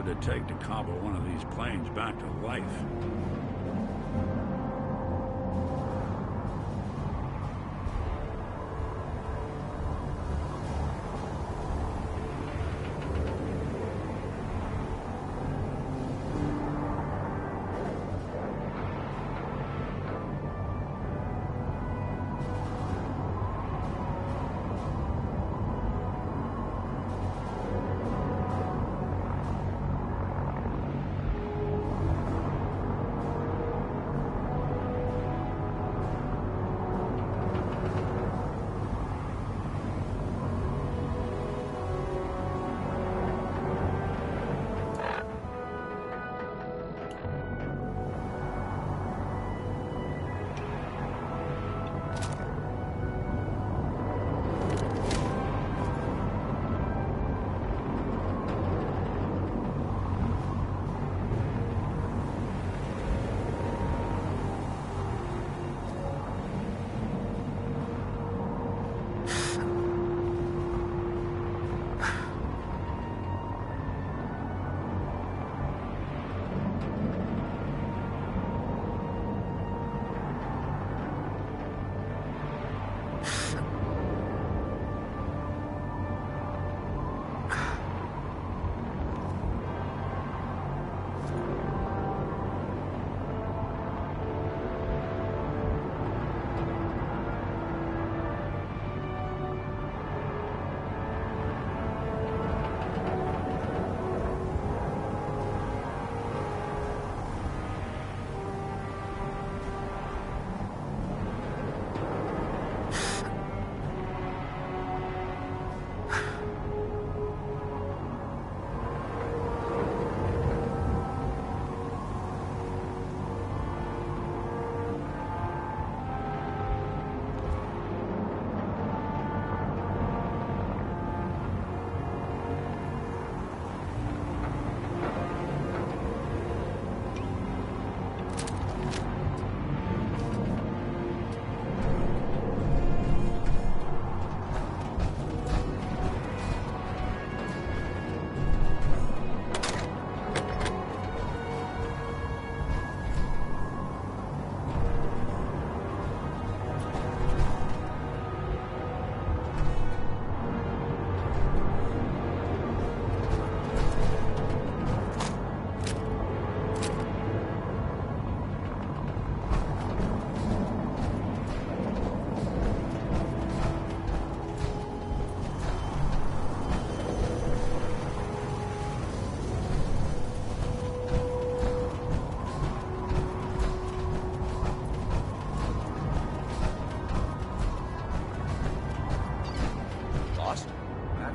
would it take to cobble one of these planes back to life?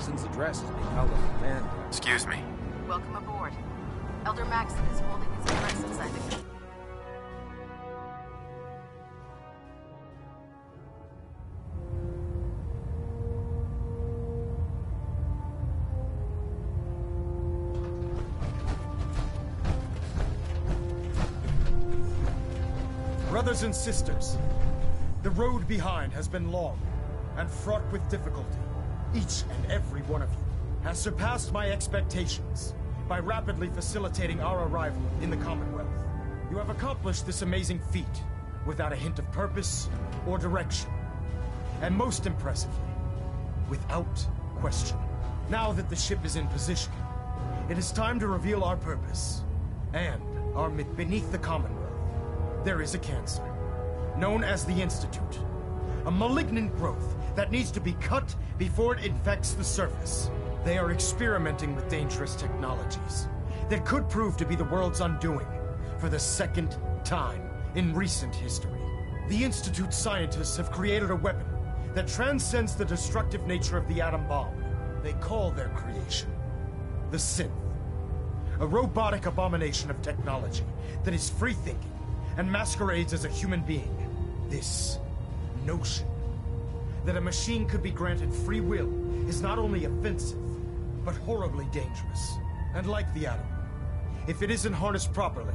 Address is being held on command. Excuse me. Welcome aboard. Elder Maxson is holding his address inside the... Brothers and sisters, the road behind has been long and fraught with difficulty. Each and every one of you has surpassed my expectations by rapidly facilitating our arrival in the Commonwealth. You have accomplished this amazing feat without a hint of purpose or direction. And most impressively, without question. Now that the ship is in position, it is time to reveal our purpose and our beneath the Commonwealth. There is a cancer, known as the Institute. A malignant growth that needs to be cut before it infects the surface. They are experimenting with dangerous technologies that could prove to be the world's undoing for the second time in recent history. The Institute's scientists have created a weapon that transcends the destructive nature of the atom bomb. They call their creation the synth. A robotic abomination of technology that is free-thinking and masquerades as a human being. This notion that a machine could be granted free will is not only offensive, but horribly dangerous. And like the atom, if it isn't harnessed properly,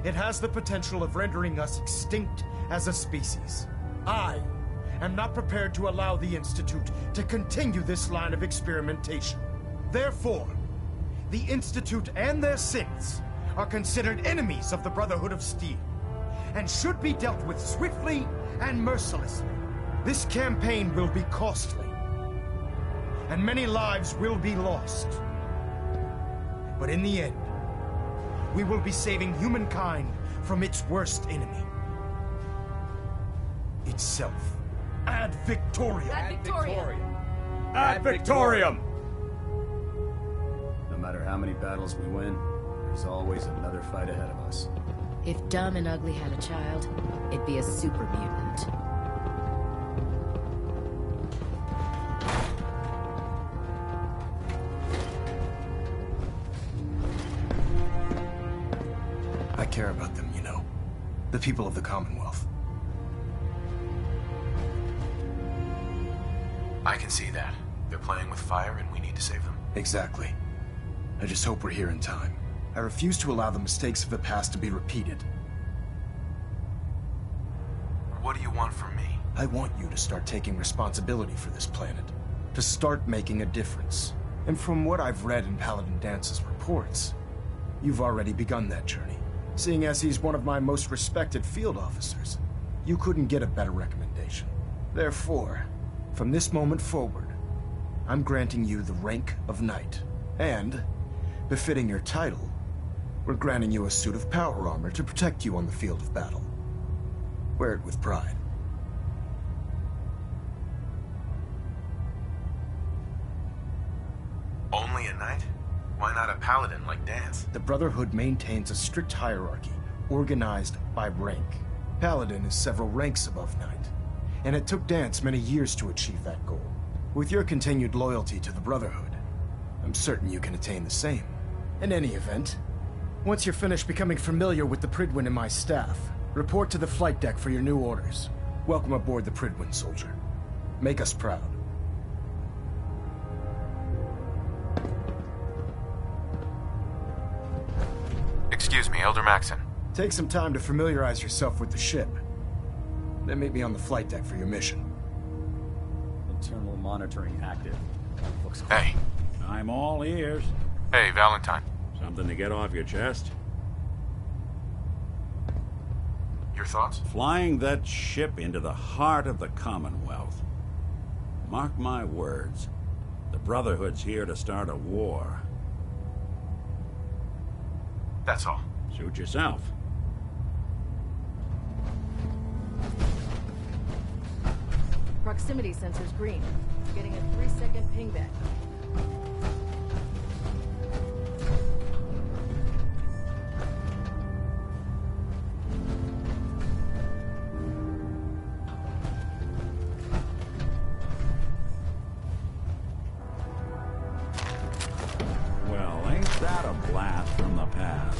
it has the potential of rendering us extinct as a species. I am not prepared to allow the Institute to continue this line of experimentation. Therefore, the Institute and their sins are considered enemies of the Brotherhood of Steel, and should be dealt with swiftly and mercilessly. This campaign will be costly, and many lives will be lost. But in the end, we will be saving humankind from its worst enemy. Itself. Ad Victoriam! Ad Victoriam! Ad Victoriam! No matter how many battles we win, there's always another fight ahead of us. If Dumb and Ugly had a child, it'd be a super mutant. I care about them, you know. The people of the Commonwealth. I can see that. They're playing with fire and we need to save them. Exactly. I just hope we're here in time. I refuse to allow the mistakes of the past to be repeated. What do you want from me? I want you to start taking responsibility for this planet. To start making a difference. And from what I've read in Paladin Dance's reports, you've already begun that journey. Seeing as he's one of my most respected field officers, you couldn't get a better recommendation. Therefore, from this moment forward, I'm granting you the rank of Knight. And, befitting your title, we're granting you a suit of power armor to protect you on the field of battle. Wear it with pride. Only a knight? Why not a paladin like Dance? The Brotherhood maintains a strict hierarchy, organized by rank. Paladin is several ranks above Knight, and it took Dance many years to achieve that goal. With your continued loyalty to the Brotherhood, I'm certain you can attain the same. In any event, once you're finished becoming familiar with the Pridwin and my staff, report to the flight deck for your new orders. Welcome aboard the Pridwin, soldier. Make us proud. Excuse me, Elder Maxon. Take some time to familiarize yourself with the ship. Then meet me on the flight deck for your mission. Internal monitoring active. Looks cool. Hey. I'm all ears. Hey, Valentine. Something to get off your chest? Your thoughts? Flying that ship into the heart of the Commonwealth. Mark my words. The Brotherhood's here to start a war. That's all. Suit yourself. Proximity sensor's green. Getting a 3-second ping back. Well, ain't that a blast from the past?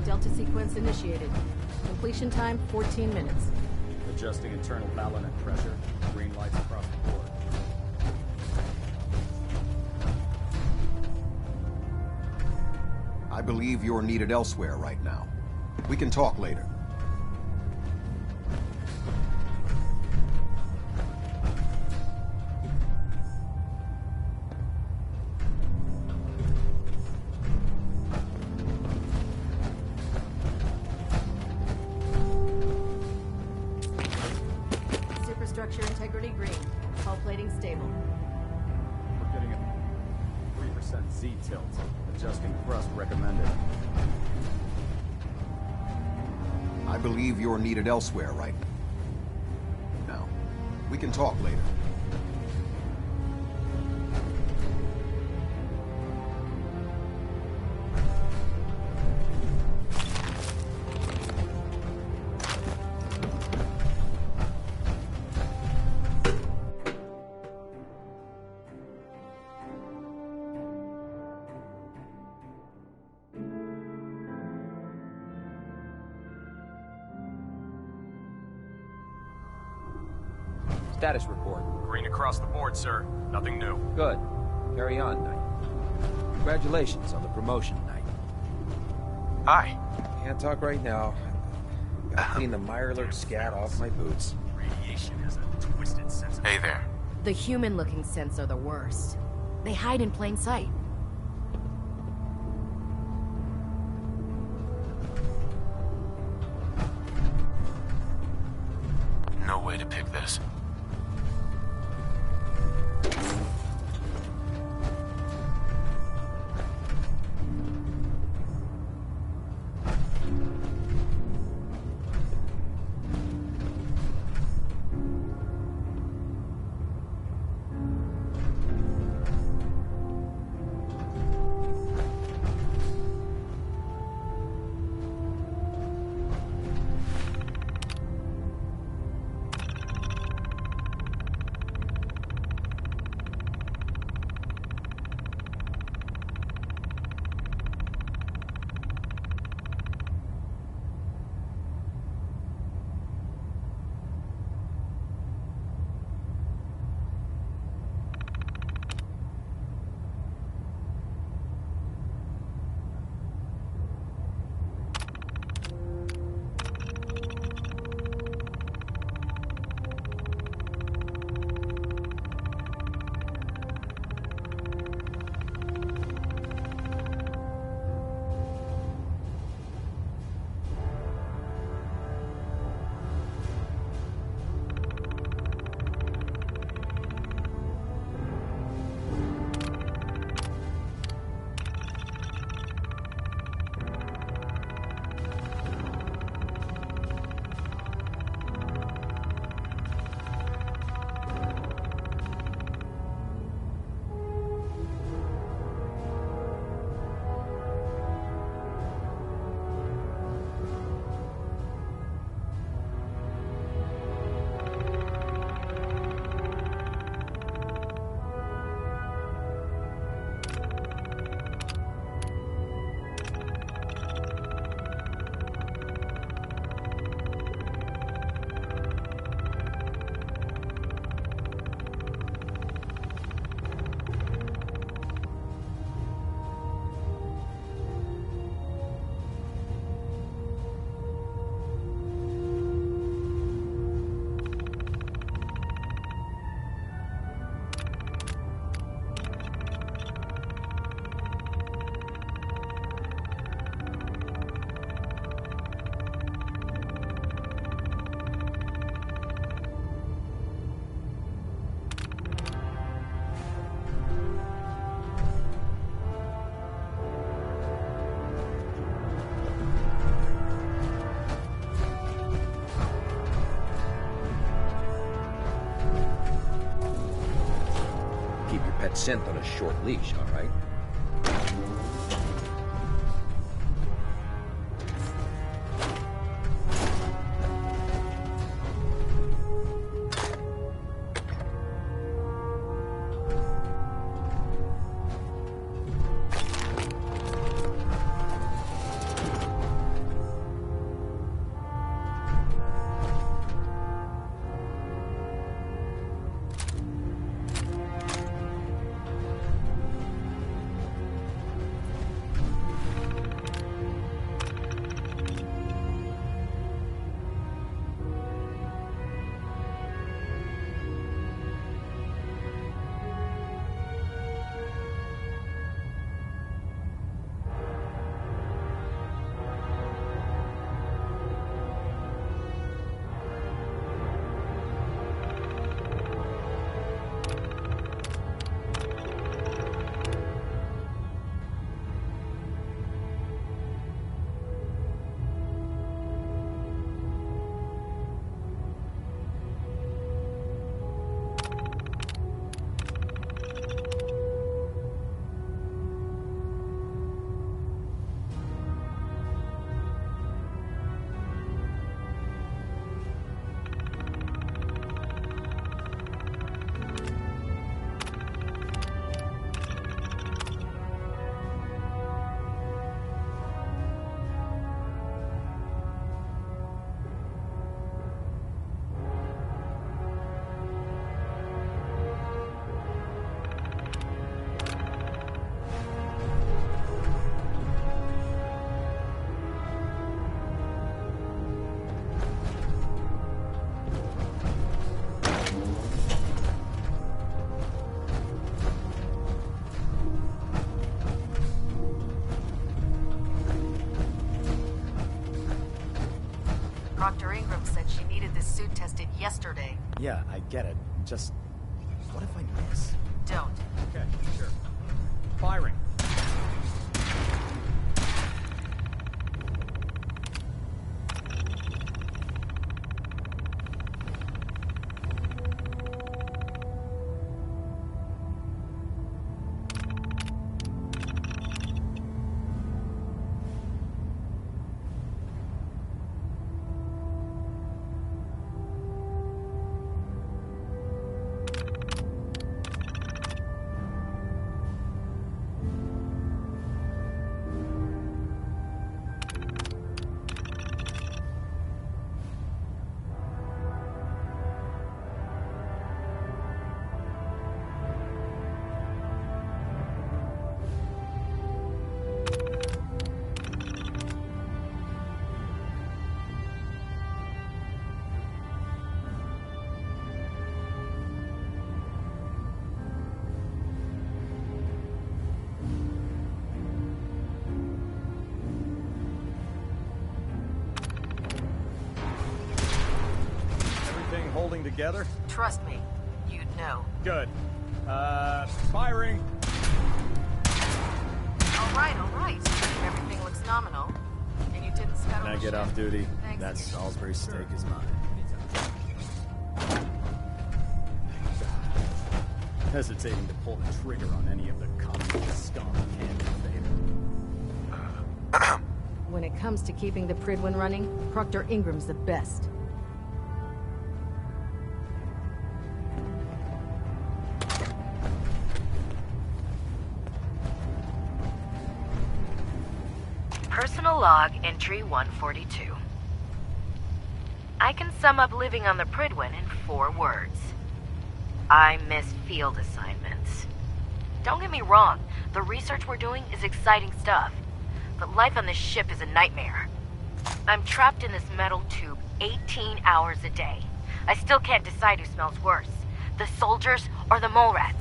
Delta sequence initiated. Completion time 14 minutes. Adjusting internal balance and pressure. Green lights across the board. I believe you're needed elsewhere right now. We can talk later. Superstructure integrity green. Hull plating stable. We're getting a 3% Z tilt. Adjusting thrust recommended. I believe you're needed elsewhere right now. We can talk later. Status report. Green across the board, sir. Nothing new. Good. Carry on, Knight. Congratulations on the promotion, Knight. Hi. Can't talk right now. Gotta clean the Mirelurk scat off my boots. Radiation has a twisted sense of... Hey there. The human-looking scents are the worst. They hide in plain sight. No way to pick this. Scent on a short leash, all right? had this suit tested yesterday. Yeah, I get it. Just... what if I miss? Don't. Okay, sure. Firing. Holding together? Trust me, you'd know. Good. Firing. All right. Everything looks nominal. And you didn't scuttle Can I the get ship. off duty? Thanks. That Salisbury steak is mine. Hesitating to pull the trigger on any of the communist scum can't favor. When it comes to keeping the Pridwin running, Proctor Ingram's the best. Personal log entry 142. I can sum up living on the Pridwin in 4 words. I miss field assignments. Don't get me wrong, the research we're doing is exciting stuff, but life on this ship is a nightmare. I'm trapped in this metal tube 18 hours a day. I still can't decide who smells worse, the soldiers or the mole rats.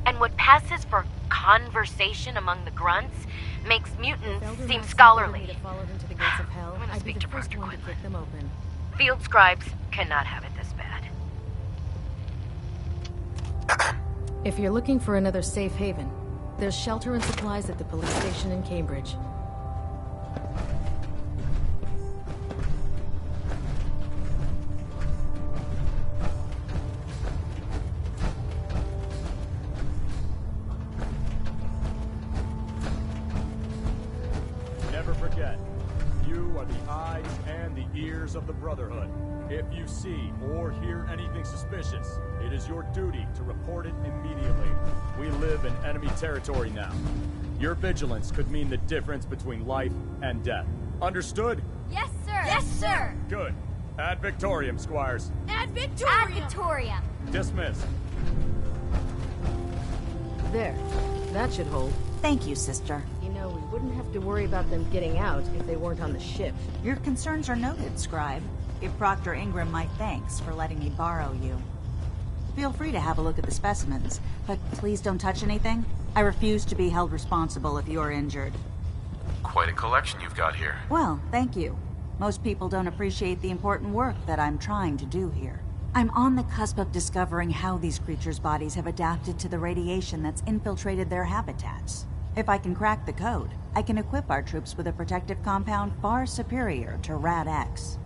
And what passes for conversation among the grunts makes mutants seem scholarly. I'm gonna speak to Proctor Quinlan. Field scribes cannot have it this bad. If you're looking for another safe haven, there's shelter and supplies at the police station in Cambridge. Never forget, you are the eyes and the ears of the Brotherhood. If you see or hear anything suspicious, it is your duty to report it immediately. We live in enemy territory now. Your vigilance could mean the difference between life and death. Understood? Yes, sir! Yes, sir! Good. Ad Victoriam, Squires. Ad Victoriam! Ad Victoriam! Dismissed. There. That should hold. Thank you, sister. You know, we wouldn't have to worry about them getting out if they weren't on the ship. Your concerns are noted, Scribe. Give Proctor Ingram my thanks for letting me borrow you. Feel free to have a look at the specimens, but please don't touch anything. I refuse to be held responsible if you are injured. Quite a collection you've got here. Well, thank you. Most people don't appreciate the important work that I'm trying to do here. I'm on the cusp of discovering how these creatures' bodies have adapted to the radiation that's infiltrated their habitats. If I can crack the code, I can equip our troops with a protective compound far superior to Rad-X.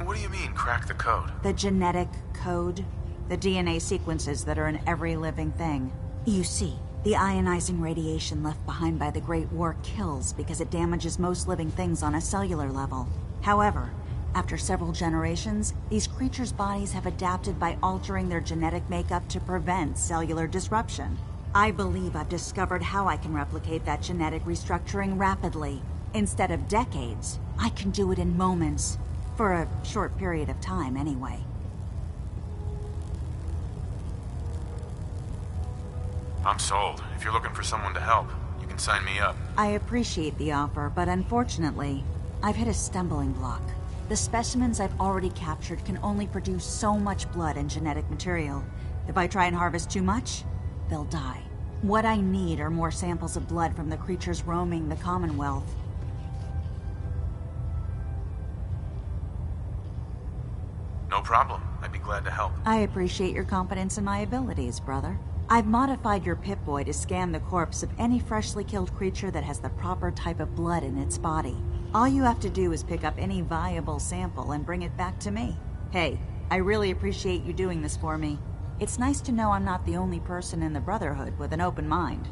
What do you mean, crack the code? The genetic code. The DNA sequences that are in every living thing. You see, the ionizing radiation left behind by the Great War kills because it damages most living things on a cellular level. However, after several generations, these creatures' bodies have adapted by altering their genetic makeup to prevent cellular disruption. I believe I've discovered how I can replicate that genetic restructuring rapidly. Instead of decades, I can do it in moments. For a short period of time, anyway. I'm sold. If you're looking for someone to help, you can sign me up. I appreciate the offer, but unfortunately, I've hit a stumbling block. The specimens I've already captured can only produce so much blood and genetic material. If I try and harvest too much, they'll die. What I need are more samples of blood from the creatures roaming the Commonwealth. problem. I'd be glad to help. I appreciate your confidence in my abilities, brother. I've modified your Pip-Boy to scan the corpse of any freshly killed creature that has the proper type of blood in its body. All you have to do is pick up any viable sample and bring it back to me. Hey, I really appreciate you doing this for me. It's nice to know I'm not the only person in the Brotherhood with an open mind.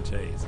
Taste.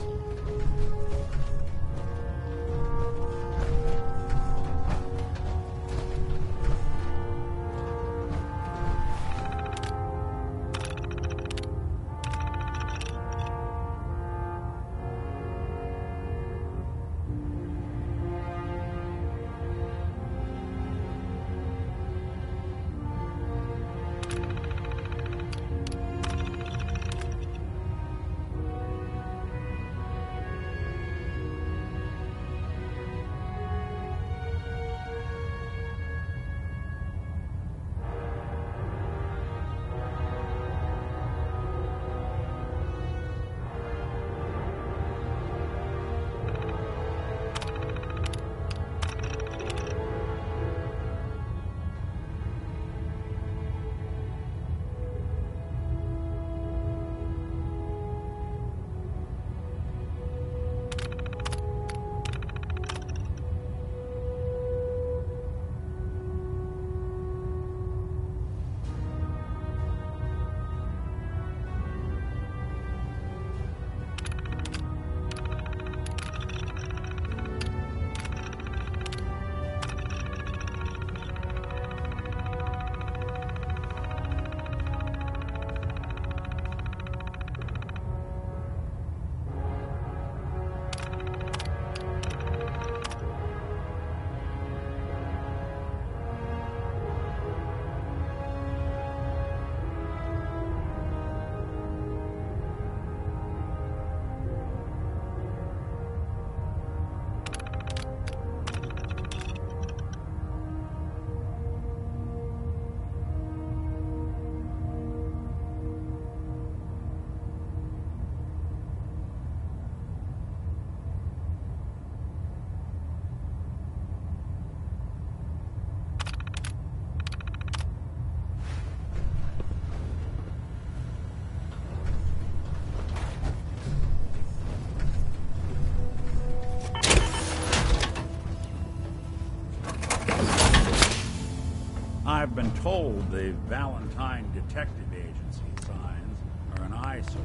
I've been told the Valentine Detective Agency signs are an eyesore,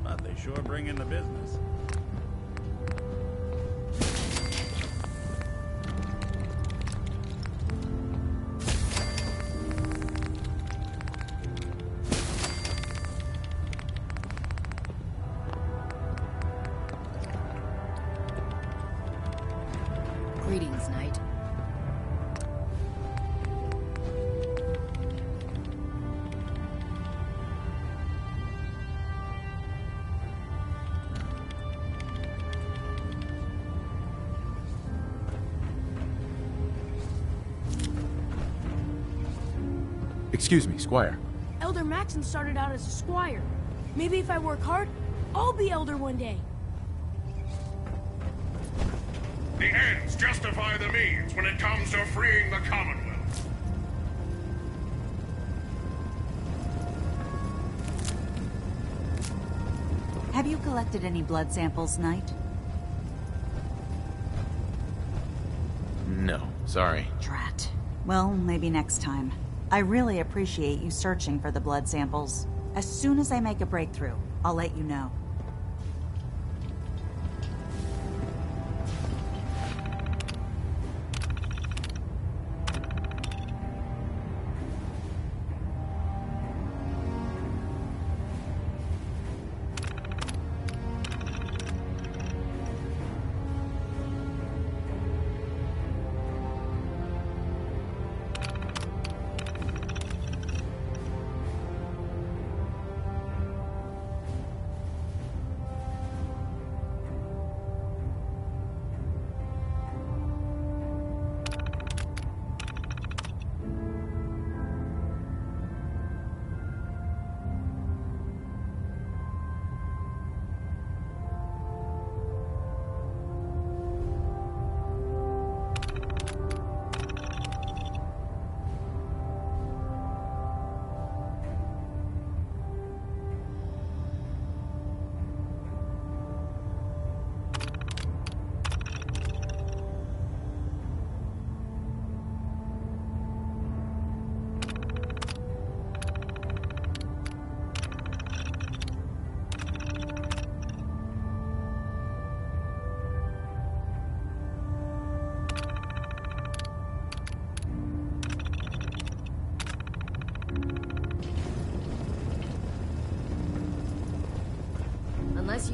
but they sure bring in the business. Greetings, Knight. Excuse me, Squire. Elder Maxon started out as a squire. Maybe if I work hard, I'll be elder one day. The ends justify the means when it comes to freeing the Commonwealth. Have you collected any blood samples, Knight? No, sorry. Drat. Well, maybe next time. I really appreciate you searching for the blood samples. As soon as I make a breakthrough, I'll let you know.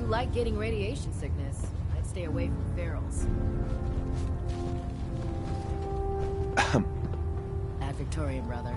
you like getting radiation sickness, I'd stay away from ferals. Ad Victorian, brother.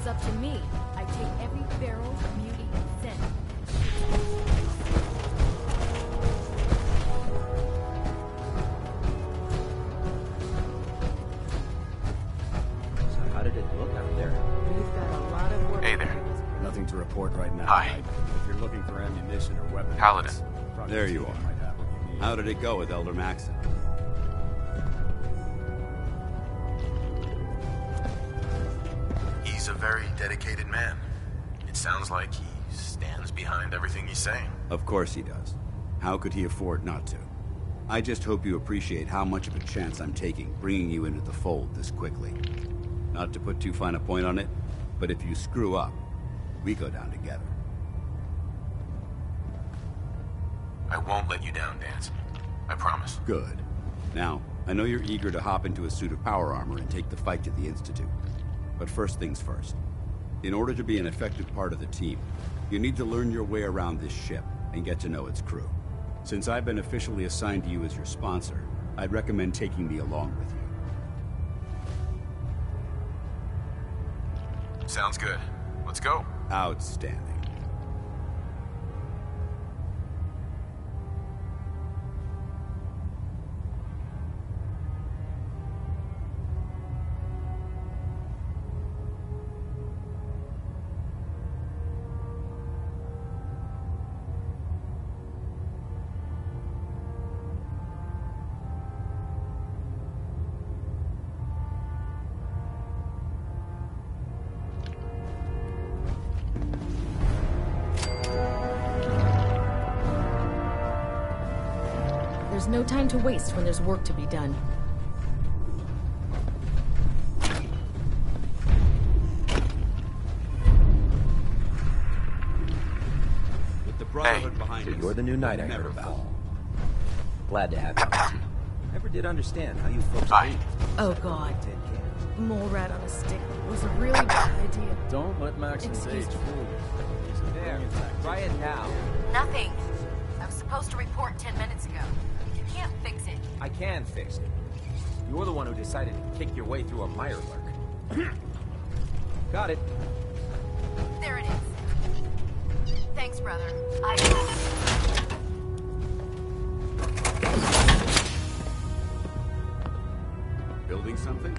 Up to me, I take every feral, beauty, and sin. So how did it look out there? We've got a lot of work. Hey there. Nothing to report right now. Hi. Right? If you're looking for ammunition or weapons... Paladin. There you are. How did it go with Elder Maxon? He's a very dedicated man. It sounds like he stands behind everything he's saying. Of course he does. How could he afford not to? I just hope you appreciate how much of a chance I'm taking bringing you into the fold this quickly. Not to put too fine a point on it, but if you screw up, we go down together. I won't let you down, Dance. I promise. Good. Now, I know you're eager to hop into a suit of power armor and take the fight to the Institute. But first things first. In order to be an effective part of the team, you need to learn your way around this ship and get to know its crew. Since I've been officially assigned to you as your sponsor, I'd recommend taking me along with you. Sounds good. Let's go. Outstanding. There's no time to waste when there's work to be done. With the Brotherhood behind us, You're the new knight I heard about. Glad to have you. Never did understand how you folks ate. Oh god. Mole rat on a stick was a really bad idea. Don't let Max and Sage fool you. There, try it now. Nothing. I was supposed to report 10 minutes ago. You can't fix it. I can fix it. You're the one who decided to kick your way through a Mirelurk. Got it. There it is. Thanks, brother. Building something?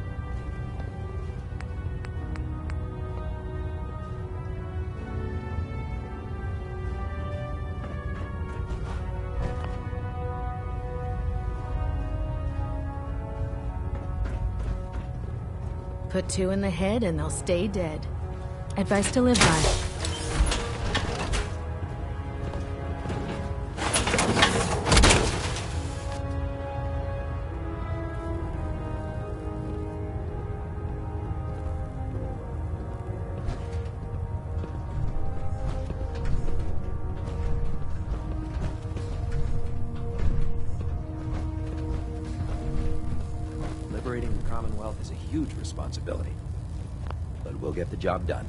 Put two in the head and they'll stay dead. Advice to live by. Liberating the Commonwealth is a huge responsibility, but we'll get the job done.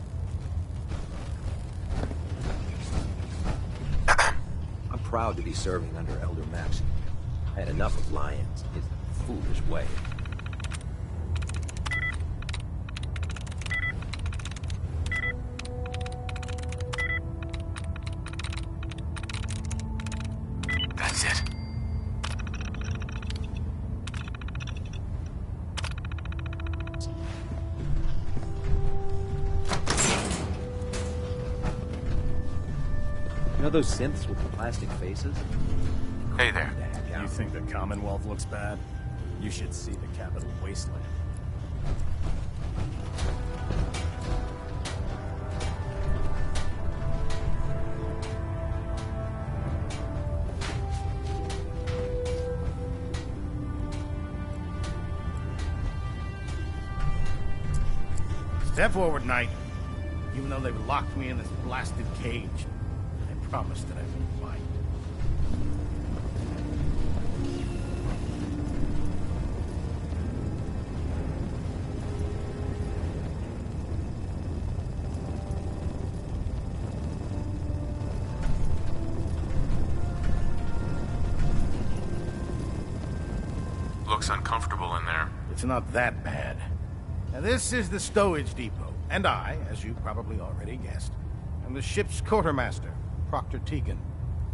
I'm proud to be serving under Elder Maxon. I had enough of Lyons and his foolish way. know those synths with the plastic faces? Hey there. You think the Commonwealth looks bad? You should see the Capital Wasteland. Step forward, Knight. Even though they've locked me in this blasted cage, I promised that I wouldn't fight. Looks uncomfortable in there. It's not that bad. Now, this is the stowage depot, and I, as you probably already guessed, am the ship's quartermaster, Proctor Tegan.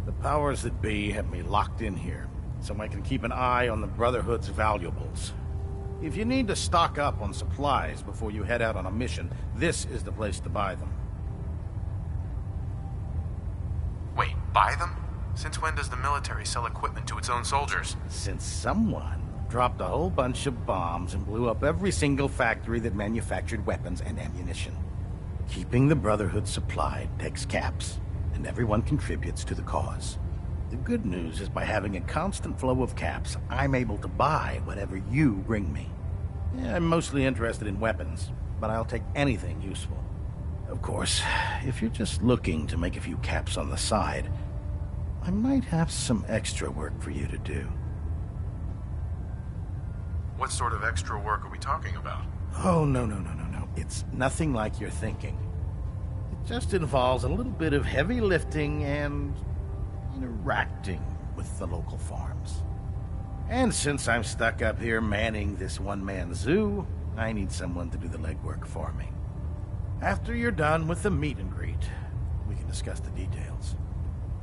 The powers that be have me locked in here, so I can keep an eye on the Brotherhood's valuables. If you need to stock up on supplies before you head out on a mission, this is the place to buy them. Wait, buy them? Since when does the military sell equipment to its own soldiers? Since someone dropped a whole bunch of bombs and blew up every single factory that manufactured weapons and ammunition. Keeping the Brotherhood supplied takes caps, and everyone contributes to the cause. The good news is by having a constant flow of caps, I'm able to buy whatever you bring me. Yeah, I'm mostly interested in weapons, but I'll take anything useful. Of course, if you're just looking to make a few caps on the side, I might have some extra work for you to do. What sort of extra work are we talking about? Oh, no. It's nothing like you're thinking. It just involves a little bit of heavy lifting and interacting with the local farms. And since I'm stuck up here manning this one-man zoo, I need someone to do the legwork for me. After you're done with the meet and greet, we can discuss the details.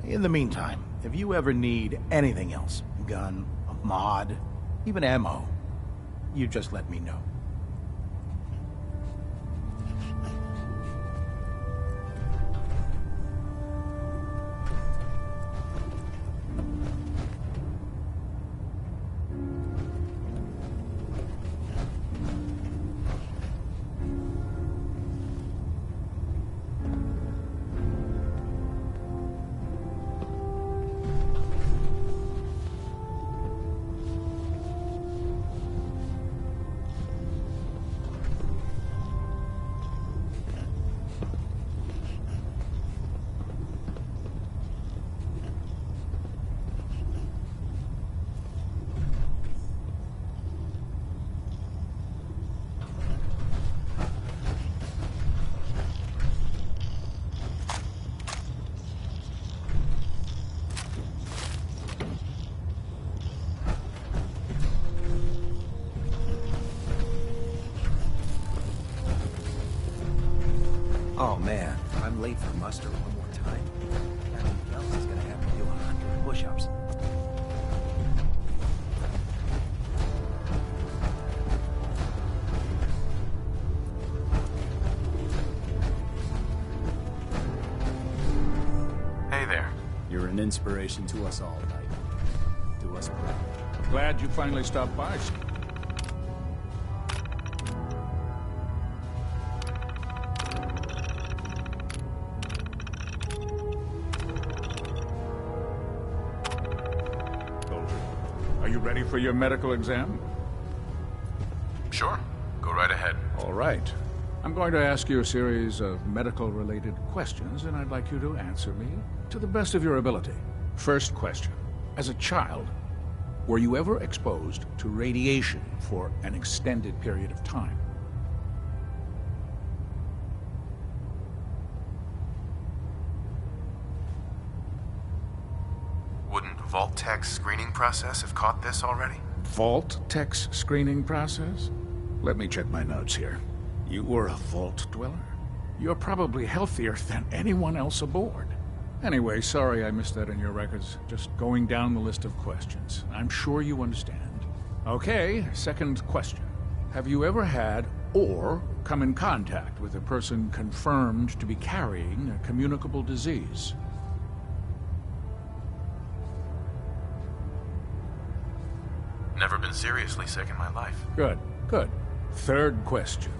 In the meantime, if you ever need anything else, a gun, a mod, even ammo, you just let me know. Oh man, I'm late for muster one more time. Captain Phelps is gonna have me do 100 push-ups. Hey there. You're an inspiration to us all, Knight. To us both. Glad you finally stopped by. Are you ready for your medical exam? Sure. Go right ahead. All right. I'm going to ask you a series of medical-related questions, and I'd like you to answer me to the best of your ability. First question. As a child, were you ever exposed to radiation for an extended period of time? Wouldn't Vault-Tech's screening process have caught this already? Vault-Tech's screening process? Let me check my notes here. You were a Vault dweller? You're probably healthier than anyone else aboard. Anyway, sorry I missed that in your records. Just going down the list of questions. I'm sure you understand. Okay, second question. Have you ever had or come in contact with a person confirmed to be carrying a communicable disease? Never been seriously sick in my life. Good, good. Third question.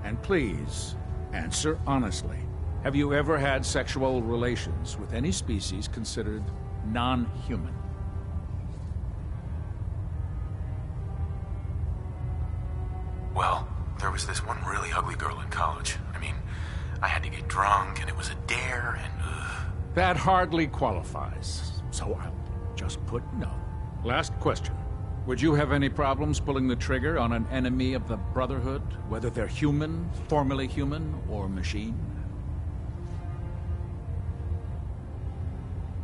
And please, answer honestly. Have you ever had sexual relations with any species considered non-human? Well, there was this one really ugly girl in college. I mean, I had to get drunk, and it was a dare, and That hardly qualifies, so I'll just put no. Last question. Would you have any problems pulling the trigger on an enemy of the Brotherhood, whether they're human, formerly human, or machine?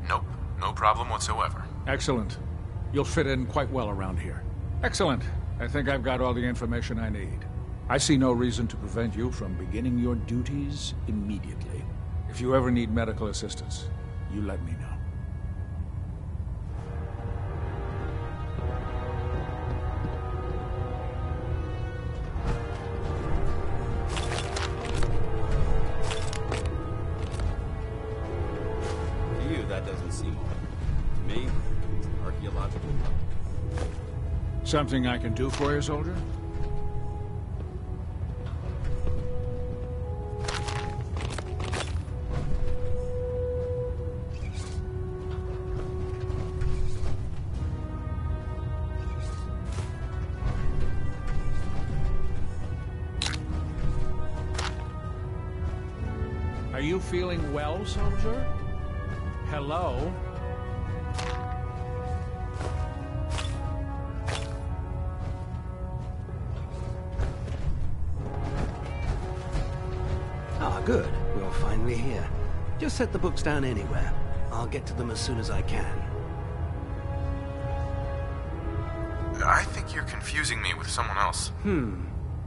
Nope. No problem whatsoever. Excellent. You'll fit in quite well around here. Excellent. I think I've got all the information I need. I see no reason to prevent you from beginning your duties immediately. If you ever need medical assistance, you let me know. To you, that doesn't seem odd. To me, it's an archaeological relic. Something I can do for you, soldier? Are you feeling well, soldier? Hello? Ah, good. You're finally here. Just set the books down anywhere. I'll get to them as soon as I can. I think you're confusing me with someone else.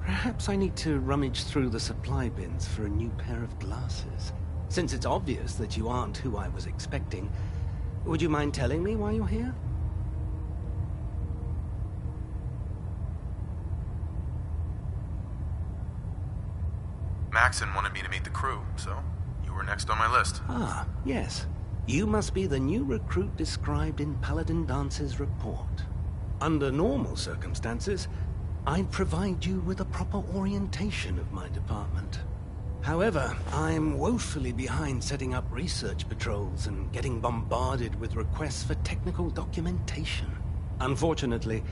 Perhaps I need to rummage through the supply bins for a new pair of glasses. Since it's obvious that you aren't who I was expecting, would you mind telling me why you're here? Maxon wanted me to meet the crew, so you were next on my list. Ah, yes. You must be the new recruit described in Paladin Dance's report. Under normal circumstances, I'd provide you with a proper orientation of my department. However, I'm woefully behind setting up research patrols and getting bombarded with requests for technical documentation. Unfortunately,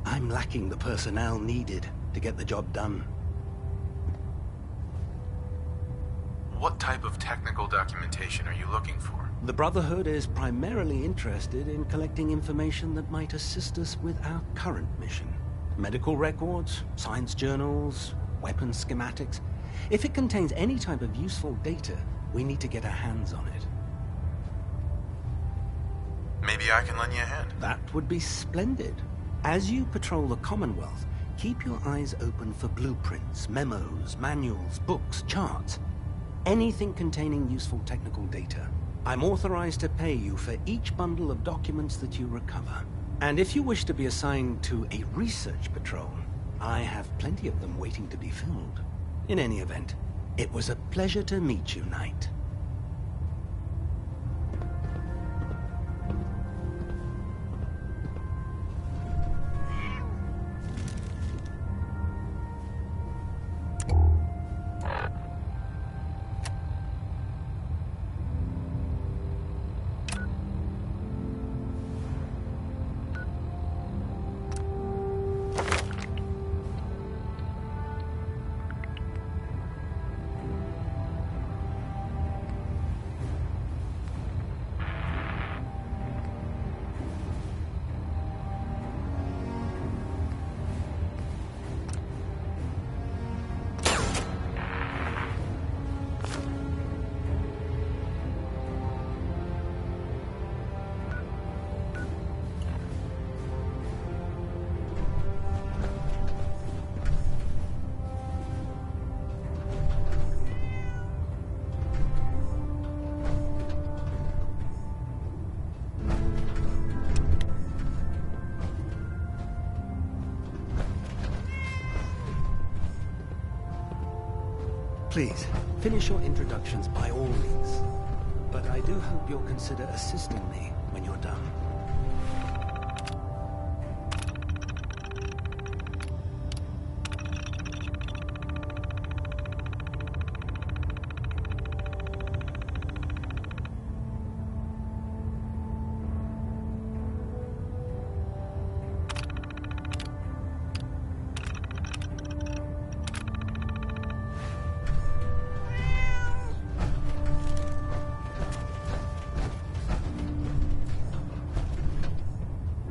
I'm lacking the personnel needed to get the job done. What type of technical documentation are you looking for? The Brotherhood is primarily interested in collecting information that might assist us with our current mission. Medical records, science journals, weapons schematics. If it contains any type of useful data, we need to get our hands on it. Maybe I can lend you a hand. That would be splendid. As you patrol the Commonwealth, keep your eyes open for blueprints, memos, manuals, books, charts. Anything containing useful technical data. I'm authorized to pay you for each bundle of documents that you recover. And if you wish to be assigned to a research patrol, I have plenty of them waiting to be filled. In any event, it was a pleasure to meet you, Knight. Please, finish your introductions by all means. But I do hope you'll consider assisting me when you're done.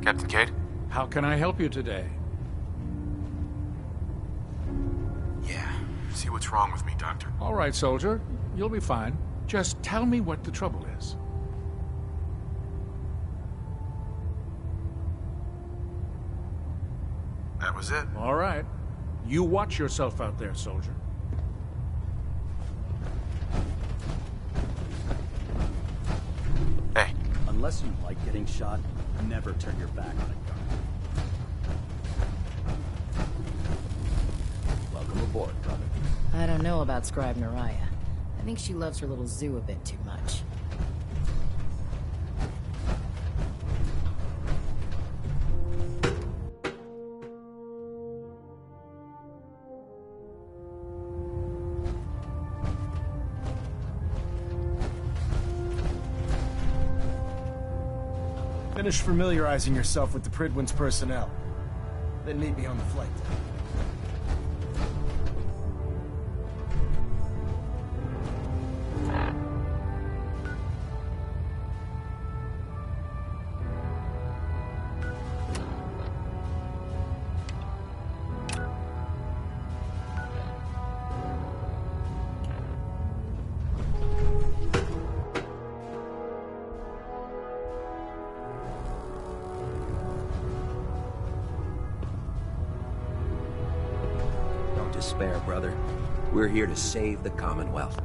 Captain Cade? How can I help you today? Yeah. See what's wrong with me, Doctor. All right, soldier. You'll be fine. Just tell me what the trouble is. That was it. All right. You watch yourself out there, soldier. Hey. Unless you like getting shot, never turn your back on a gun. Welcome aboard, brother. I don't know about Scribe Naraya. I think she loves her little zoo a bit too much. Finish familiarizing yourself with the Pridwin's personnel. Then meet me on the flight deck. Despair, brother. We're here to save the Commonwealth.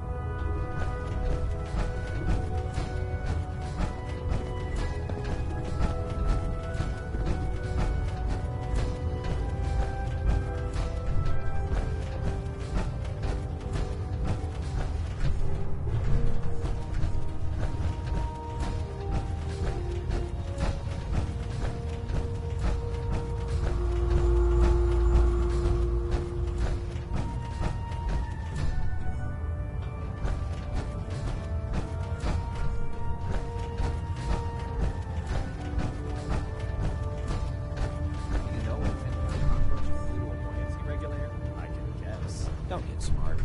Don't get smart.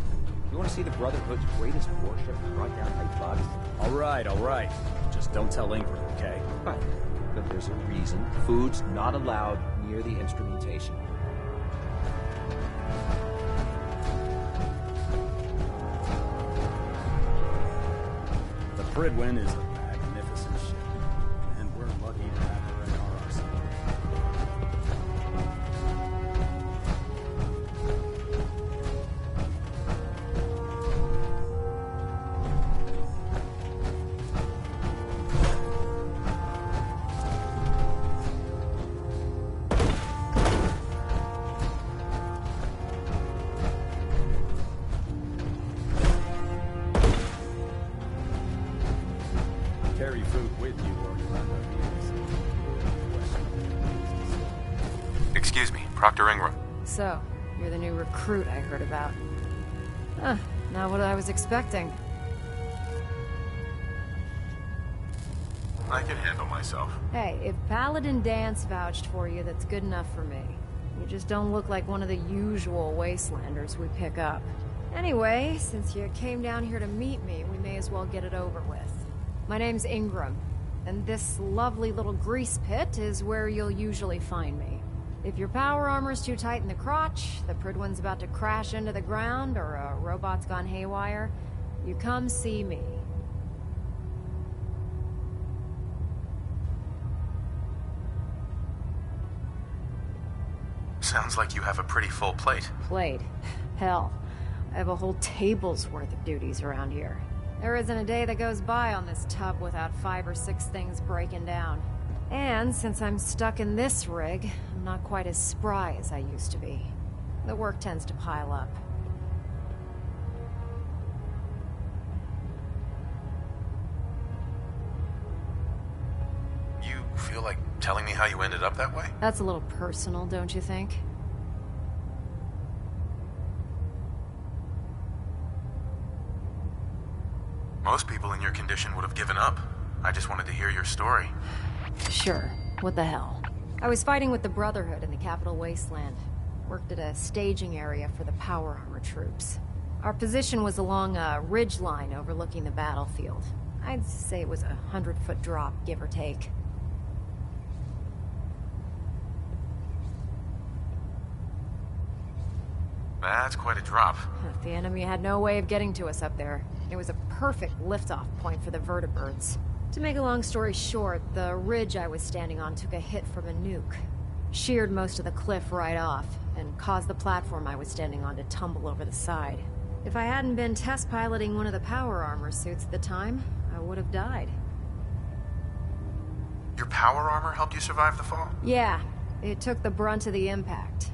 You want to see the Brotherhood's greatest warship brought down by bugs? All right. Just don't tell Ingram, okay? Fine. But there's a reason food's not allowed near the instrumentation. The Pridwin is a magnificent ship, and we're lucky to have her in our arsenal. Carry food with you or you'll end up being Excuse me, Proctor Ingram. So, you're the new recruit I heard about. Huh, not what I was expecting. I can handle myself. Hey, if Paladin Dance vouched for you, that's good enough for me. You just don't look like one of the usual wastelanders we pick up. Anyway, since you came down here to meet me, we may as well get it over with. My name's Ingram, and this lovely little grease pit is where you'll usually find me. If your power armor's too tight in the crotch, the Pridwin's about to crash into the ground, or a robot's gone haywire, you come see me. Sounds like you have a pretty full plate. Plate? Hell, I have a whole table's worth of duties around here. There isn't a day that goes by on this tub without 5 or 6 things breaking down. And since I'm stuck in this rig, I'm not quite as spry as I used to be. The work tends to pile up. You feel like telling me how you ended up that way? That's a little personal, don't you think? Most people in your condition would have given up. I just wanted to hear your story. Sure. What the hell? I was fighting with the Brotherhood in the Capital Wasteland. Worked at a staging area for the power armor troops. Our position was along a ridge line overlooking the battlefield. I'd say it was a 100-foot drop, give or take. That's quite a drop. The enemy had no way of getting to us up there. It was a perfect liftoff point for the vertibirds. To make a long story short, the ridge I was standing on took a hit from a nuke. Sheared most of the cliff right off, and caused the platform I was standing on to tumble over the side. If I hadn't been test piloting one of the power armor suits at the time, I would have died. Your power armor helped you survive the fall? Yeah, it took the brunt of the impact.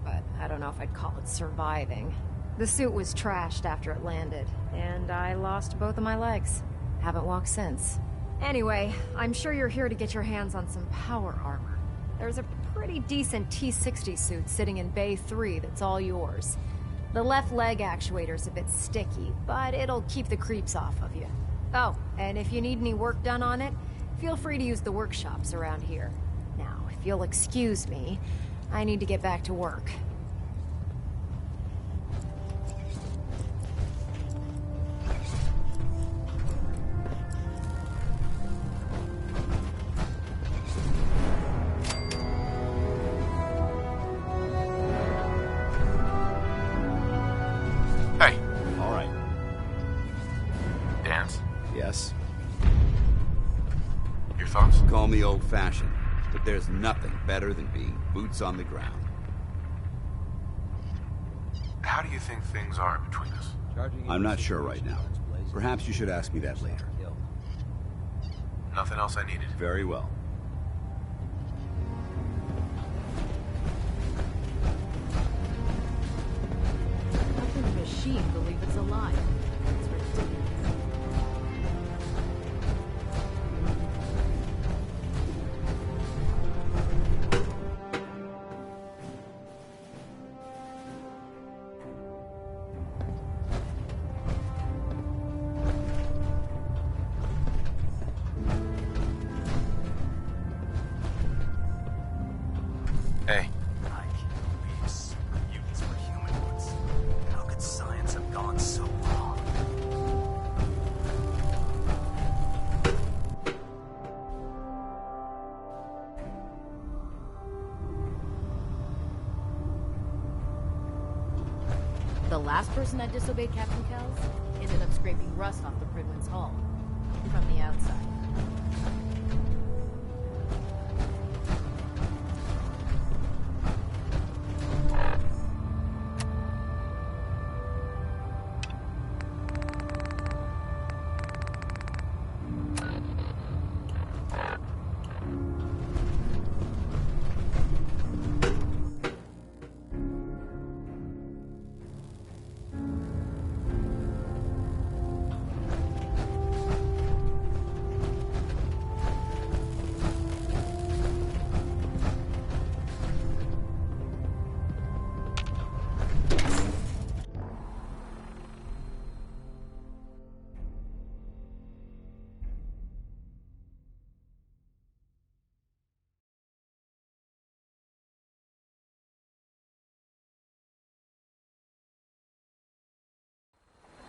But I don't know if I'd call it surviving. The suit was trashed after it landed, and I lost both of my legs. Haven't walked since. Anyway, I'm sure you're here to get your hands on some power armor. There's a pretty decent T-60 suit sitting in Bay 3 that's all yours. The left leg actuator's a bit sticky, but it'll keep the creeps off of you. Oh, and if you need any work done on it, feel free to use the workshops around here. Now, if you'll excuse me, I need to get back to work. Hey. All right. Dance. Yes? Your thoughts? Call me old-fashioned, but there's nothing better than being boots on the ground. How do you think things are between us? I'm not sure right now. Perhaps you should ask me that later. Nothing else I needed. Very well. How can a machine believe it's alive? It's ridiculous. Hey. I can't believe super mutants were humanoids. How could science have gone so wrong? The last person that disobeyed Captain Kells ended up scraping rust off the Pridwin's hull from the outside.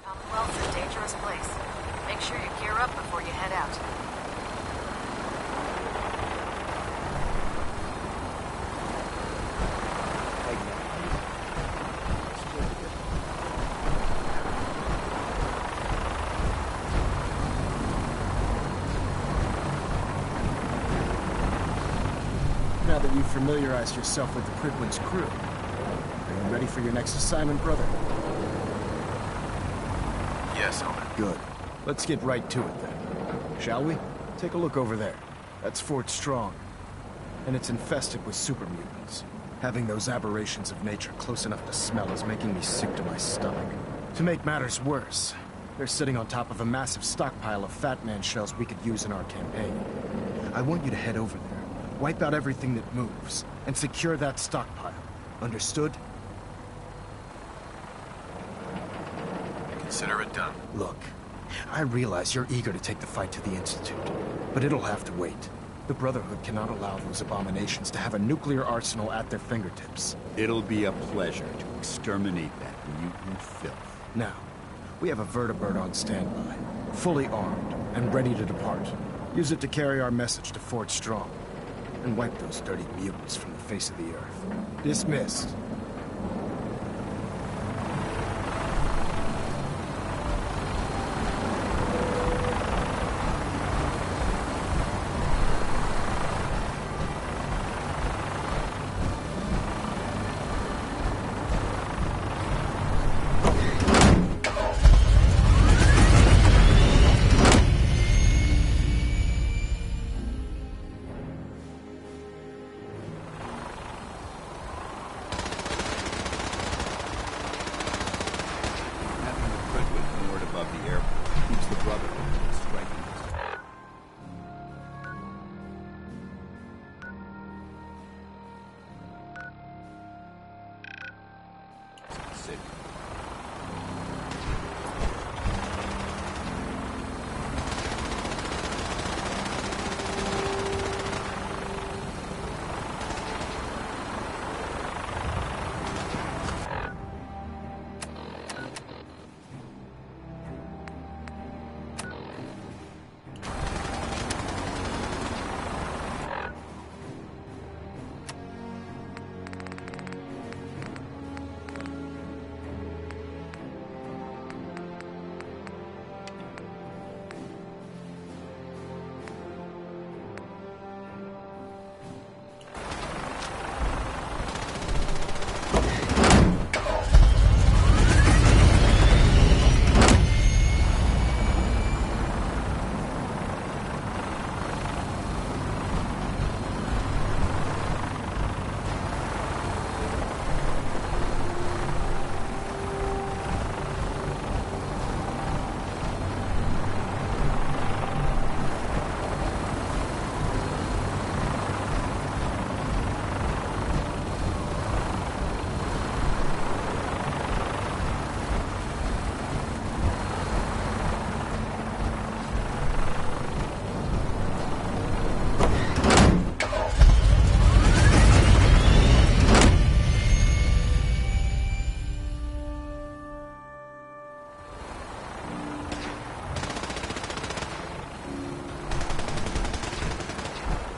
Commonwealth's a dangerous place. Make sure you gear up before you head out. Now that you've familiarized yourself with the Pridwin's crew, are you ready for your next assignment, brother? Yes, Owen. Good. Let's get right to it then. Shall we? Take a look over there. That's Fort Strong. And it's infested with super mutants. Having those aberrations of nature close enough to smell is making me sick to my stomach. To make matters worse, they're sitting on top of a massive stockpile of Fat Man shells we could use in our campaign. I want you to head over there, wipe out everything that moves, and secure that stockpile. Understood? Consider it done. Look, I realize you're eager to take the fight to the Institute, but it'll have to wait. The Brotherhood cannot allow those abominations to have a nuclear arsenal at their fingertips. It'll be a pleasure to exterminate that mutant filth. Now, we have a vertibird on standby, fully armed and ready to depart. Use it to carry our message to Fort Strong, and wipe those dirty mutants from the face of the earth. Dismissed.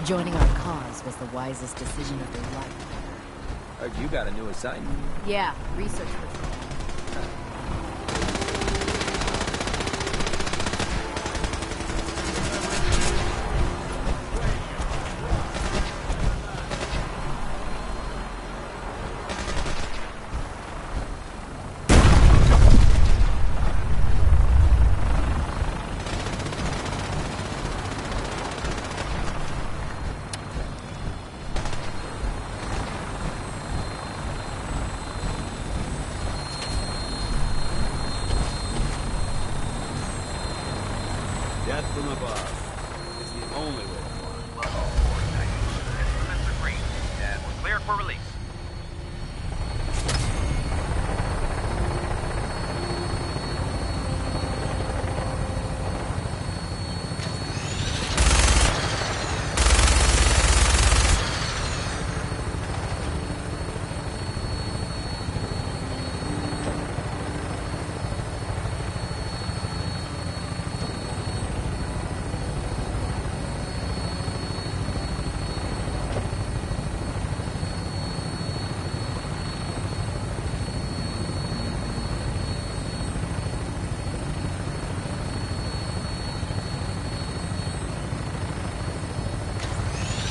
Joining our cause was the wisest decision of your life. Heard you got a new assignment. Yeah, research patrol. Death from above is the only way to farm. Mr. Green, and we're cleared for release.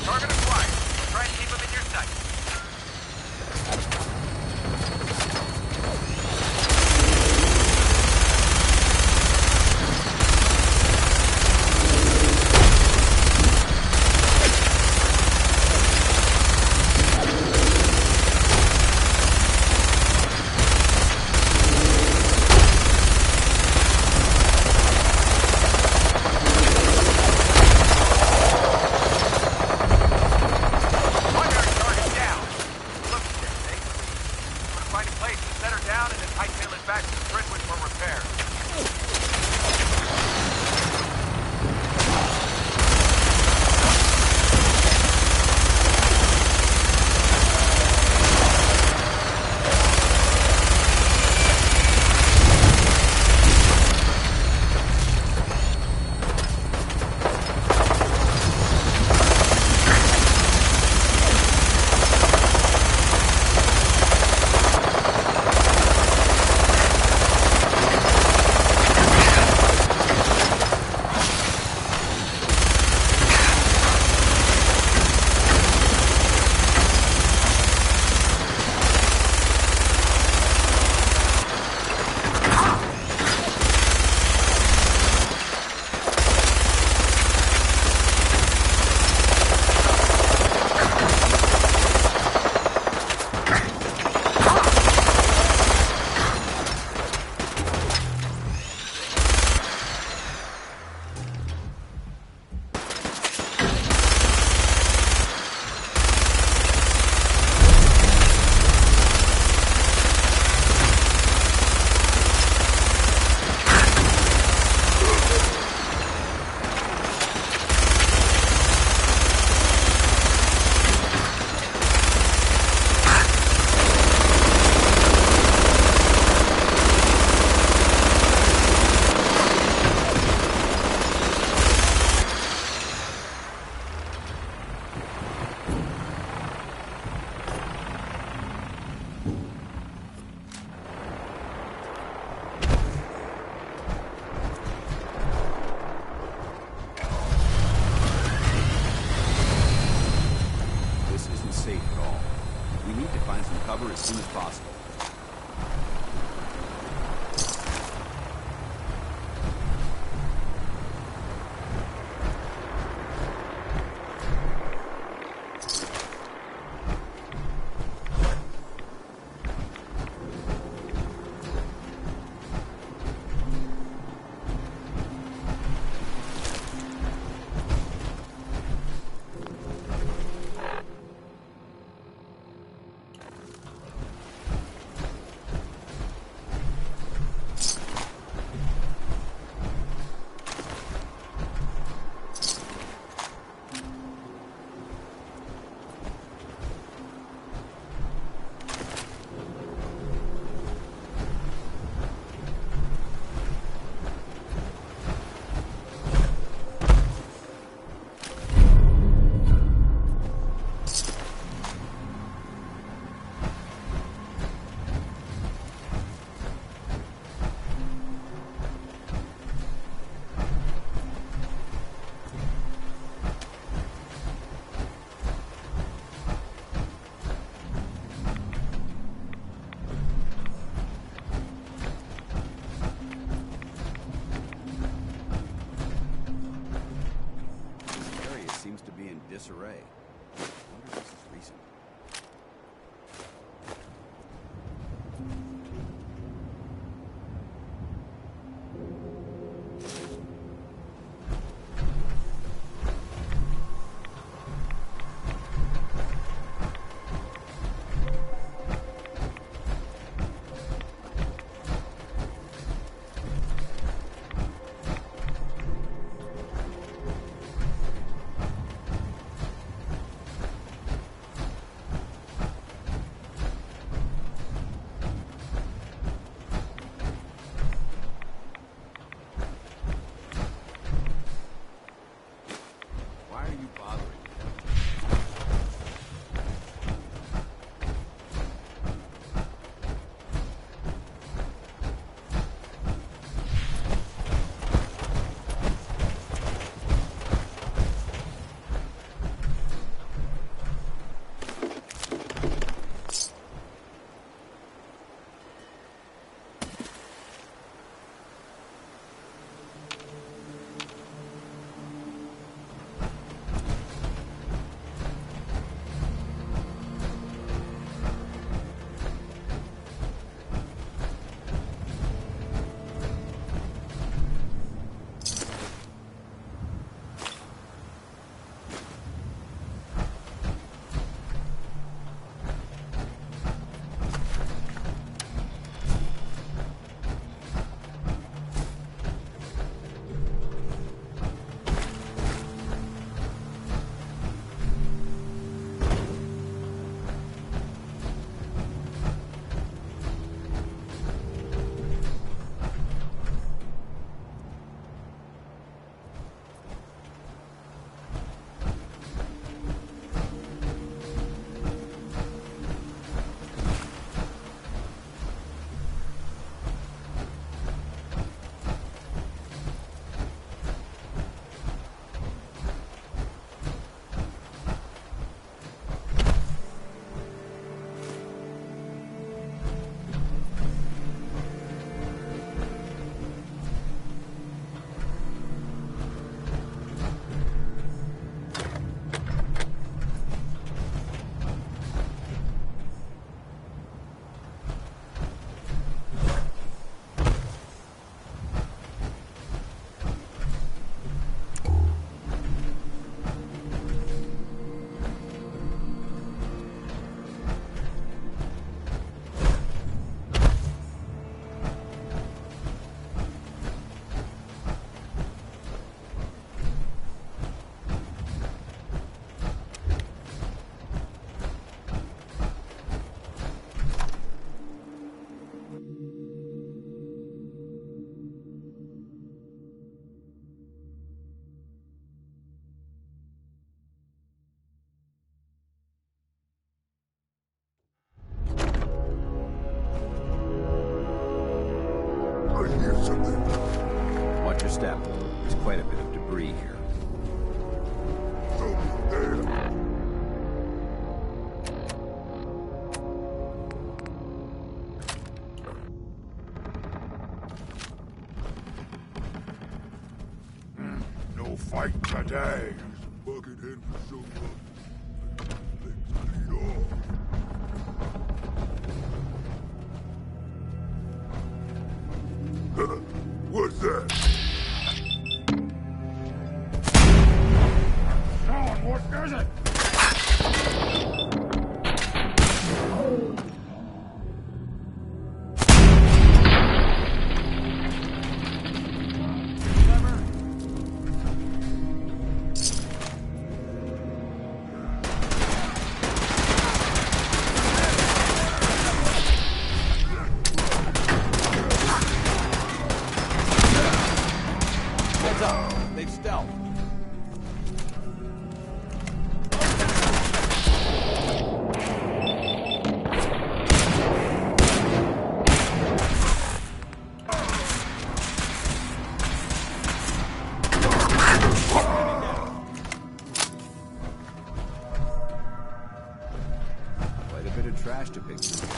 Target acquired. Try and keep him in your sight. Find a place to set her down and then hightail it back to the Bridgewood for repair. cover as soon as possible. wonder if this is recent. Watch your step. There's quite a bit of debris here. No fight today. Buckethead will show up. Let's lead off. What's that? Sean, what is it? They've stealth. Quite a bit of trash to pick through.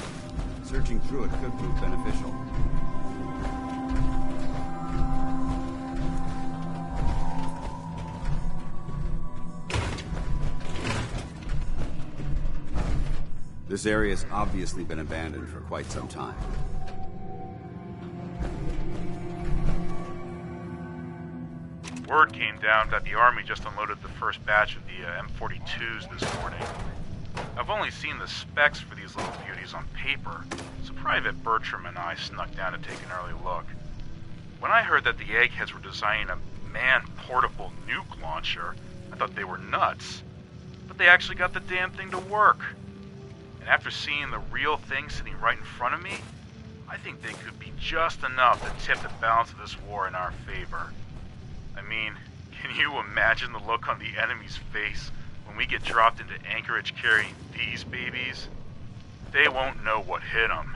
Searching through it could prove beneficial. This area's obviously been abandoned for quite some time. Word came down that the Army just unloaded the first batch of the M42s this morning. I've only seen the specs for these little beauties on paper, so Private Bertram and I snuck down to take an early look. When I heard that the eggheads were designing a man-portable nuke launcher, I thought they were nuts. But they actually got the damn thing to work. And after seeing the real thing sitting right in front of me, I think they could be just enough to tip the balance of this war in our favor. I mean, can you imagine the look on the enemy's face when we get dropped into Anchorage carrying these babies? They won't know what hit them.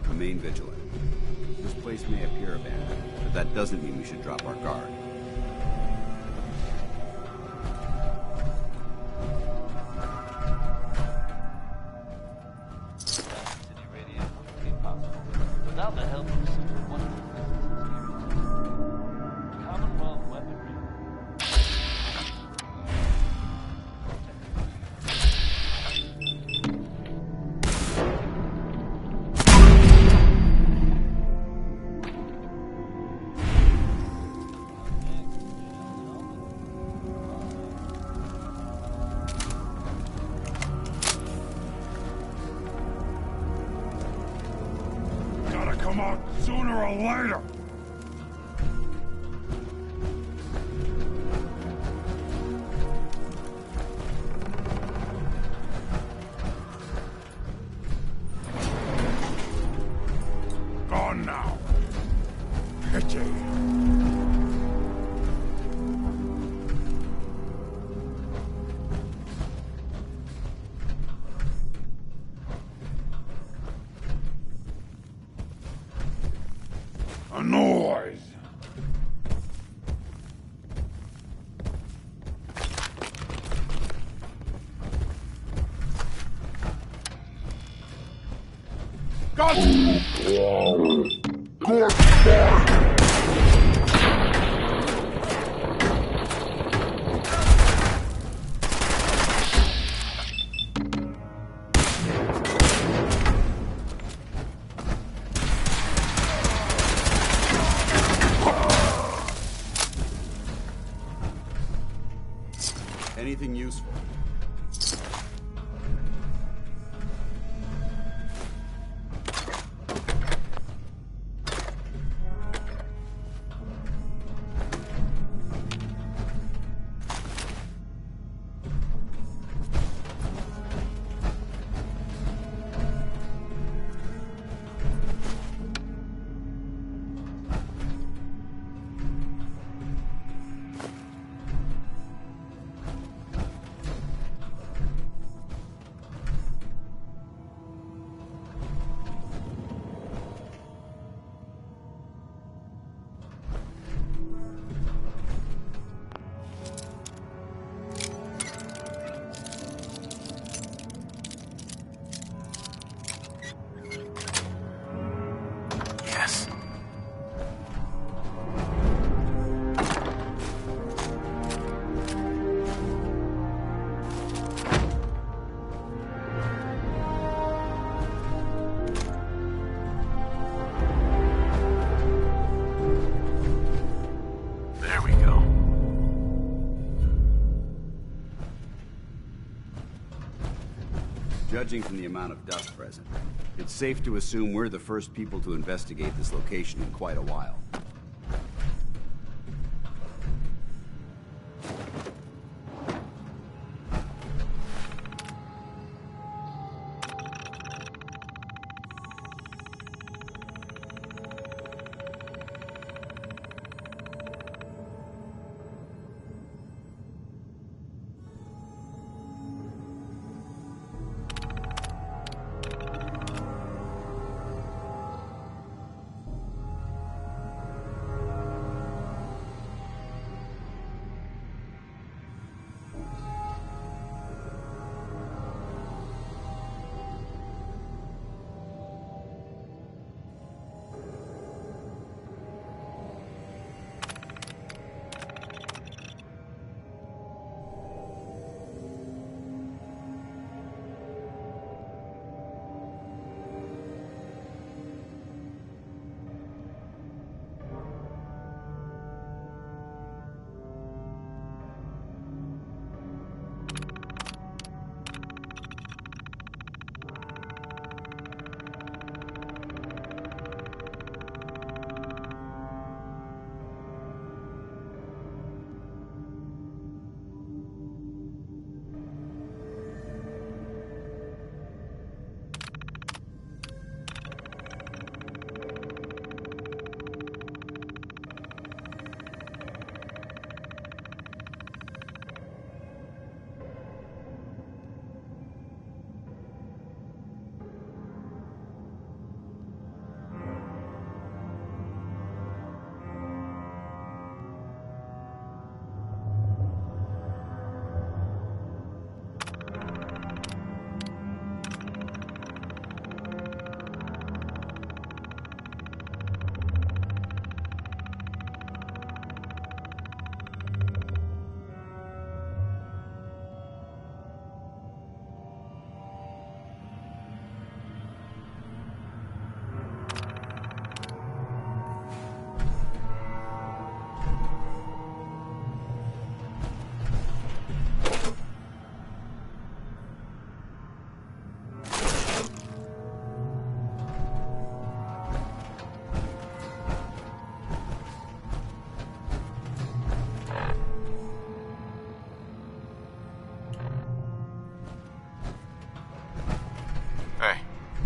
Remain vigilant. This place may appear abandoned, but that doesn't mean we should drop our guard. Without the help of some wonderful businesses here, Commonwealth weaponry. Gotta come out sooner or later. Gone now. Pity. A noise. God! Good fight! Anything useful? Yes. There we go. Judging from the amount of dust present, it's safe to assume we're the first people to investigate this location in quite a while.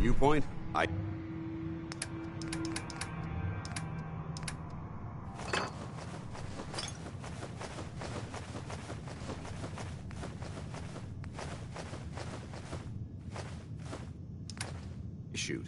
Viewpoint, I... Shoot.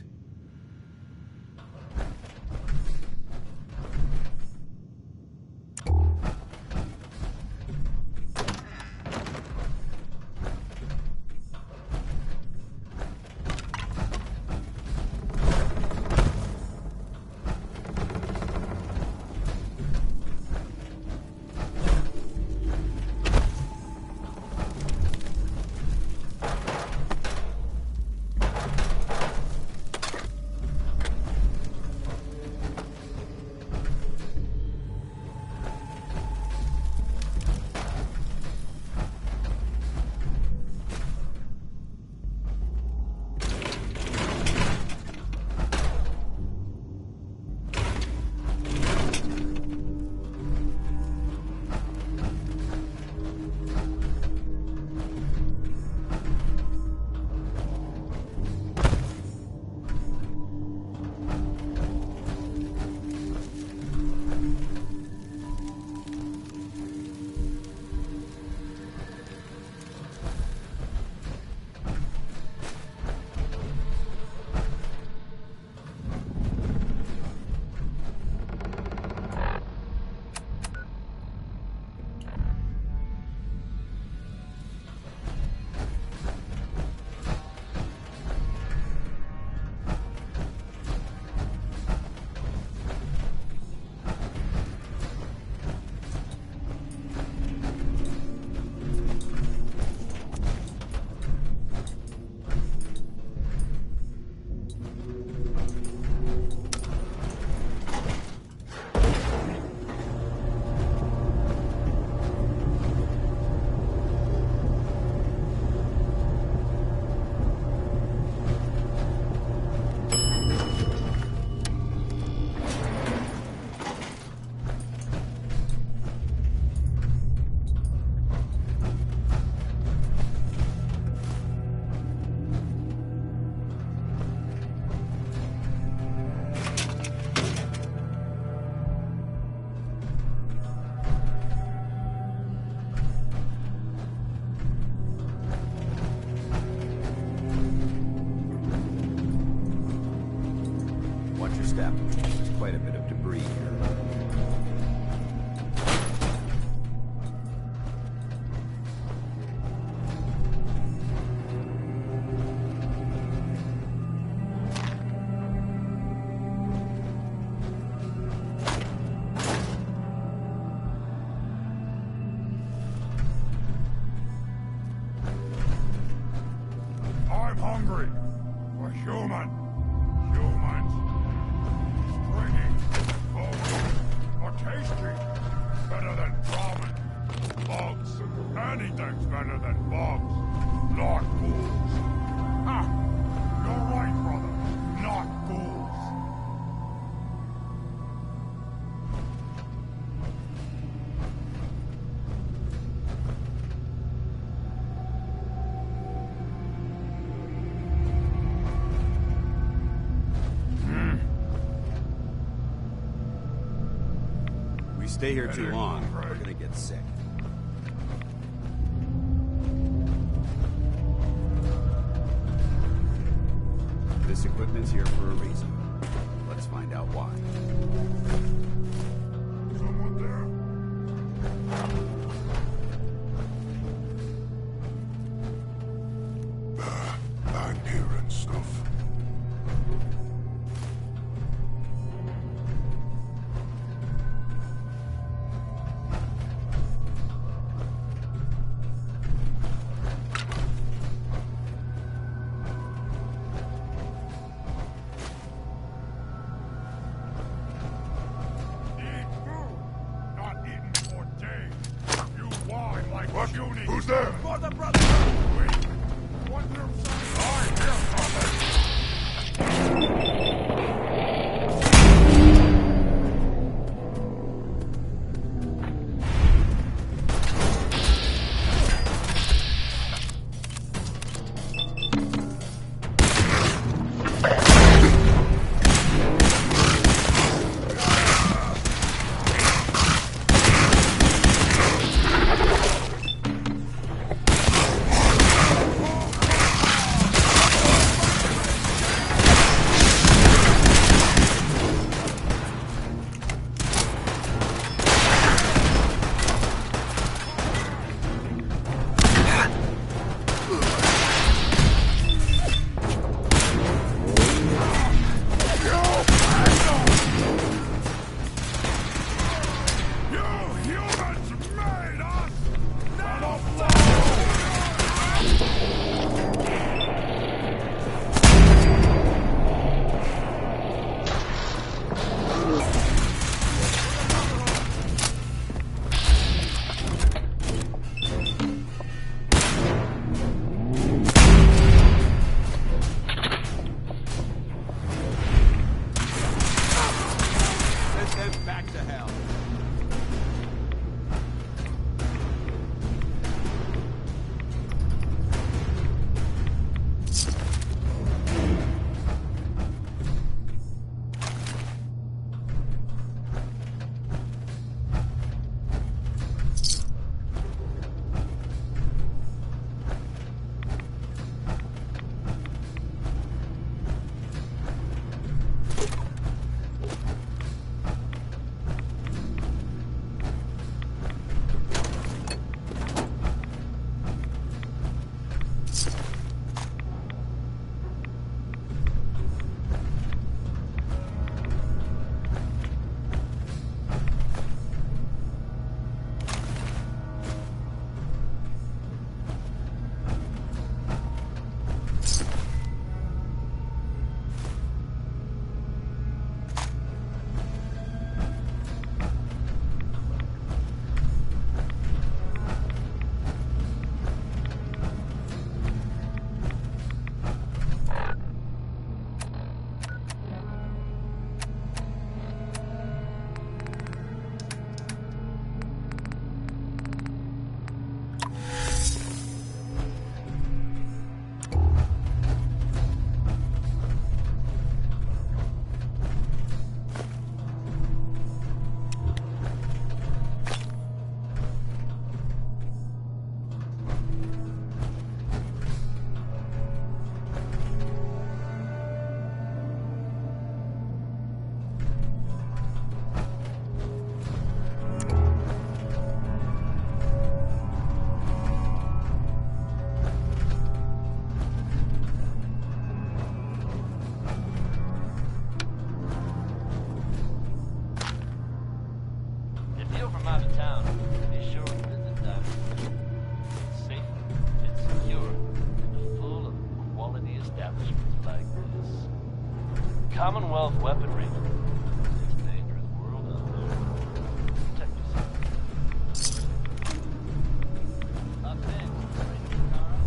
Step. There's quite a bit of debris here. I'm hungry. We're human. Humans. Or tasty. Better than ramen. Bugs. Anything's better than bugs. Not ghouls. Ha! You're right, brother. Not ghouls. Stay here too long, we're gonna get sick. This equipment's here for a reason. Let's find out why. Someone there? I'm hearing stuff. Commonwealth weaponry. It's a dangerous world out there. Protect yourself. Up next, Ranger Carl.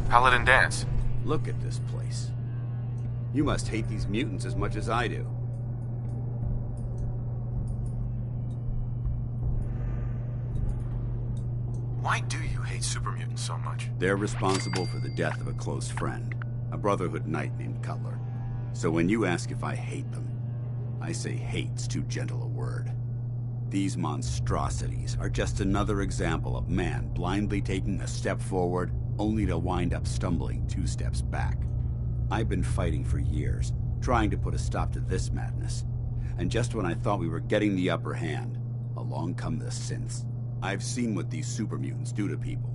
Paladin Dance. Look at this place. You must hate these mutants as much as I do. Why do you hate super mutants so much? They're responsible for the death of a close friend, a Brotherhood knight named Cutler. So when you ask if I hate them, I say hate's too gentle a word. These monstrosities are just another example of man blindly taking a step forward, only to wind up stumbling 2 steps back. I've been fighting for years, trying to put a stop to this madness. And just when I thought we were getting the upper hand, along come the synths. I've seen what these super mutants do to people.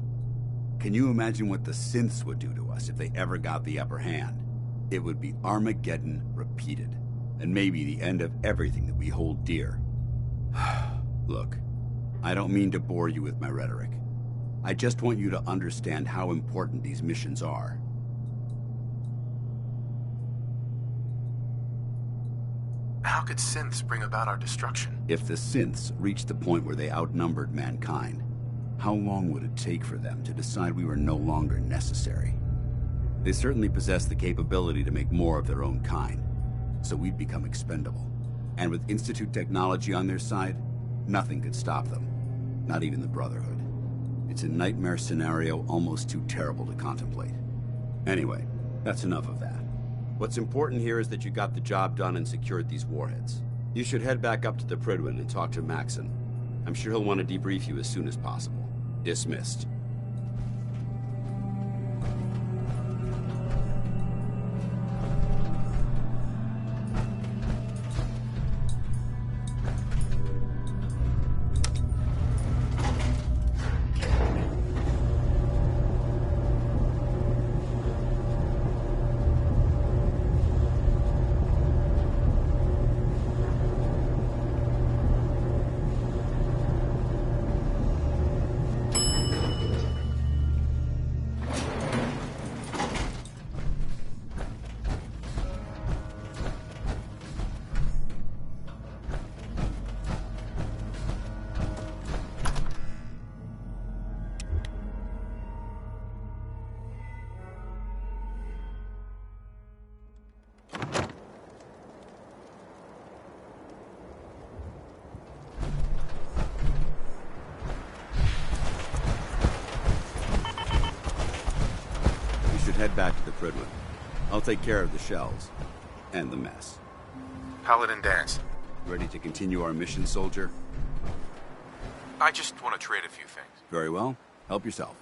Can you imagine what the synths would do to us if they ever got the upper hand? It would be Armageddon repeated, and maybe the end of everything that we hold dear. Look, I don't mean to bore you with my rhetoric. I just want you to understand how important these missions are. How could synths bring about our destruction? If the synths reached the point where they outnumbered mankind, how long would it take for them to decide we were no longer necessary? They certainly possess the capability to make more of their own kind, so we'd become expendable. And with Institute technology on their side, nothing could stop them. Not even the Brotherhood. It's a nightmare scenario almost too terrible to contemplate. Anyway, that's enough of that. What's important here is that you got the job done and secured these warheads. You should head back up to the Prydwen and talk to Maxon. I'm sure he'll want to debrief you as soon as possible. Dismissed. Head back to the Prydwen. I'll take care of the shells. And the mess. Paladin Dance. Ready to continue our mission, soldier? I just want to trade a few things. Very well. Help yourself.